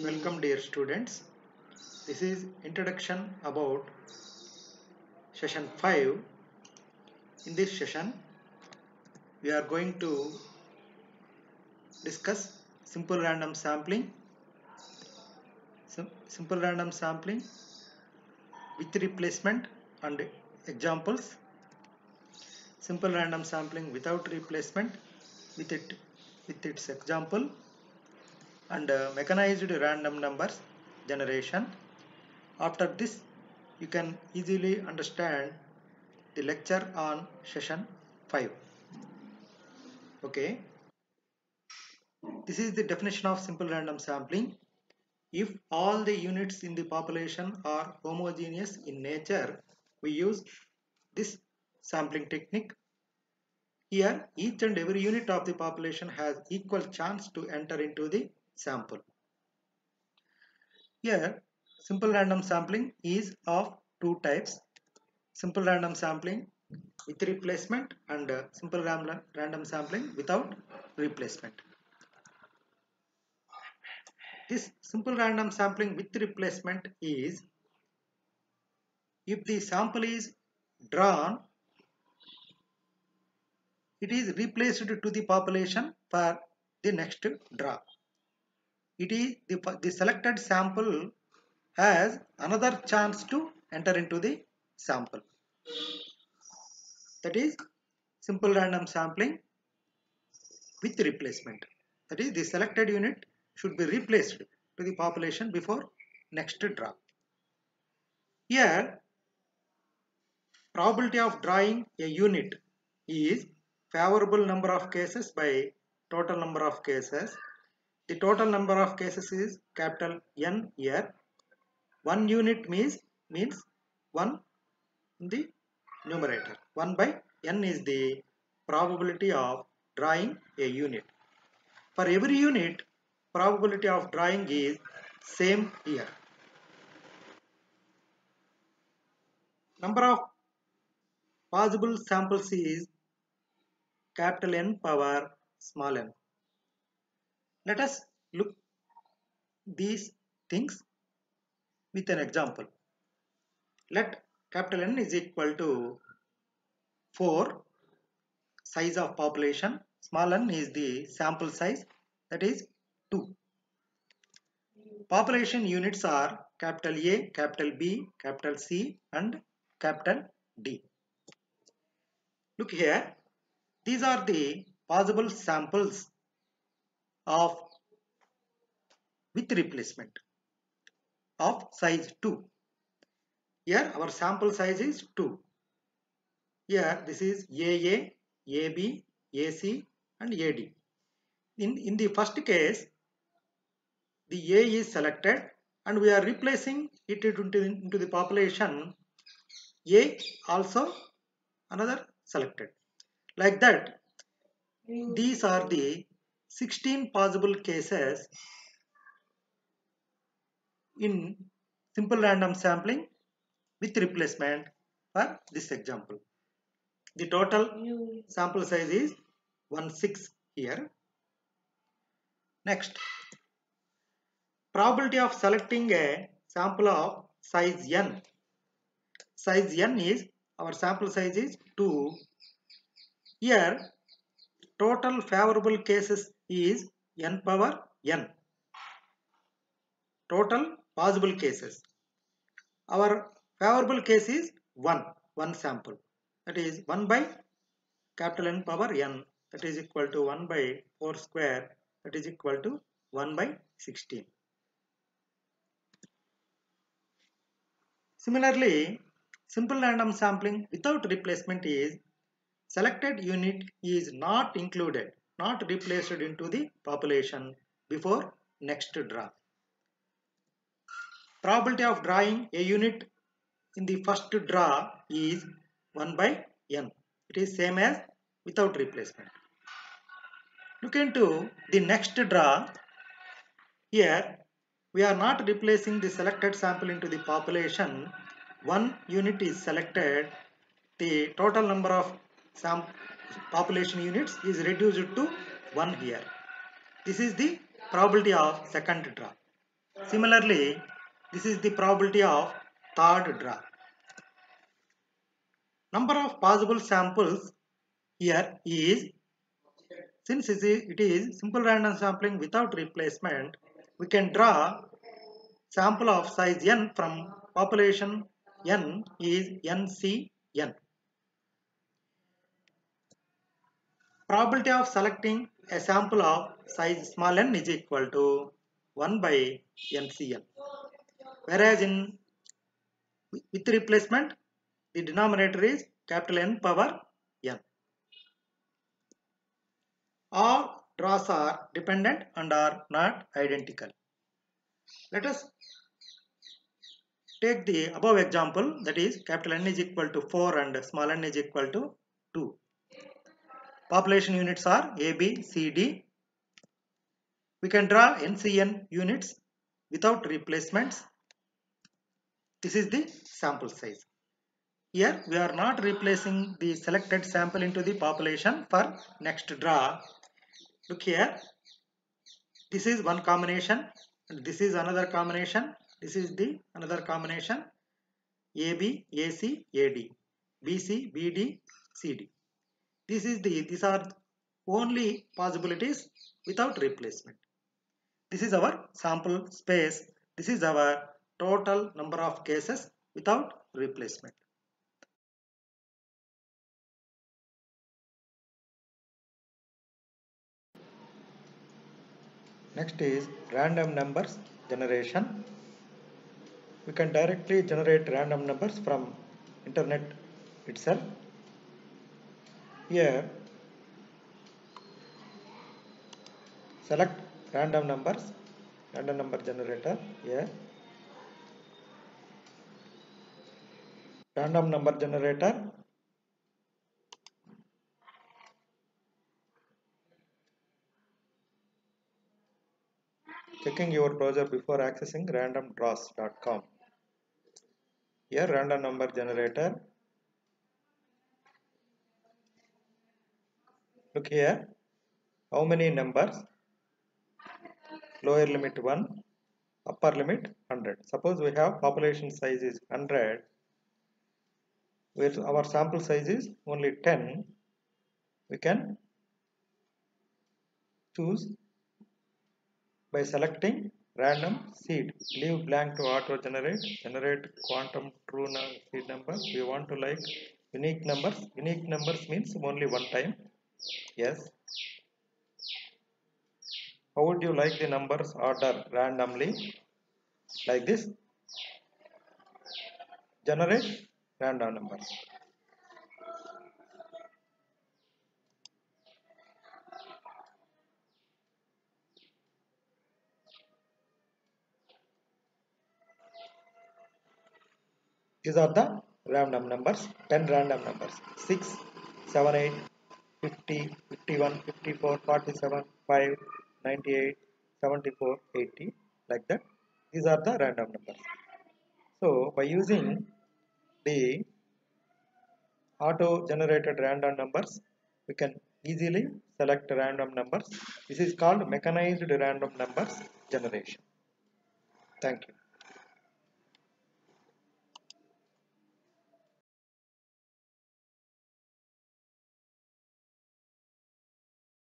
Welcome dear students. This is introduction about session 5. In this session we are going to discuss simple random sampling, simple random sampling with replacement and examples, simple random sampling without replacement with its example, and mechanized random numbers generation. After this you can easily understand the lecture on session 5. Okay, this is the definition of simple random sampling. If all the units in the population are homogeneous in nature, we use this sampling technique. Here, each and every unit of the population has equal chance to enter into the sample. Here, simple random sampling is of two types: simple random sampling with replacement and simple random sampling without replacement. This simple random sampling with replacement is if the sample is drawn, it is replaced to the population for the next draw. It is the selected sample has another chance to enter into the sample. That is simple random sampling with replacement. That is, the selected unit should be replaced to the population before next draw. Here, probability of drawing a unit is favorable number of cases by total number of cases. The total number of cases is capital N here. 1 unit means 1 in the numerator. 1 by N is the probability of drawing a unit. For every unit, probability of drawing is same here. Number of possible samples is capital N power small n. Let us look these things with an example. Let capital N is equal to 4, size of population, small n is the sample size, that is 2. Population units are capital A, capital B, capital C and capital D. Look here, these are the possible samples of with replacement of size 2. Here our sample size is 2. Here this is AA, AB, AC and AD. In the first case, the A is selected and we are replacing it into the population. A also another selected. Like that, these are the 16 possible cases in simple random sampling with replacement for this example. The total sample size is 16 here. Next, probability of selecting a sample of size n. Size n is, our sample size is 2. Here, total favorable cases is n power n. Total possible cases. Our favorable case is 1 sample. That is 1 by capital N power n. That is equal to 1 by 4 square. That is equal to 1 by 16. Similarly, simple random sampling without replacement is selected unit is not included, not replaced into the population before next draw. Probability of drawing a unit in the first draw is 1 by n. It is same as without replacement. Look into the next draw. Here we are not replacing the selected sample into the population. 1 unit is selected. The total number of population units is reduced to 1 here. This is the probability of second draw. Similarly, this is the probability of third draw. Number of possible samples here is, since it is simple random sampling without replacement, we can draw sample of size n from population n is NCN. Probability of selecting a sample of size small n is equal to 1 by NCN. Whereas with replacement, the denominator is capital N power n. All draws are dependent and are not identical. Let us take the above example, that is capital N is equal to 4 and small n is equal to 2. Population units are A, B, C, D. We can draw NCN units without replacements. This is the sample size. Here we are not replacing the selected sample into the population for next draw. Look here, this is one combination and this is another combination. This is the another combination, AB, AC, AD, BC, BD, CD. These are only possibilities without replacement. This is our sample space. This is our total number of cases without replacement. Next is random numbers generation. We can directly generate random numbers from internet itself. Here, select random numbers, random number generator. Here, random number generator. Checking your browser before accessing randomdraws.com. Here, random number generator. Look here, how many numbers? Lower limit 1, upper limit 100. Suppose we have population size is 100, where our sample size is only 10. We can choose by selecting random seed. Leave blank to auto generate. Generate quantum true seed number. We want to like unique numbers. Unique numbers means only one time. Yes. How would you like the numbers order randomly? Like this. Generate random numbers. These are the random numbers, 10 random numbers, 6, 7, 8, 50, 51, 54, 47, 5, 98, 74, 80, like that. These are the random numbers. So, by using the auto-generated random numbers, we can easily select random numbers. This is called mechanized random numbers generation. Thank you.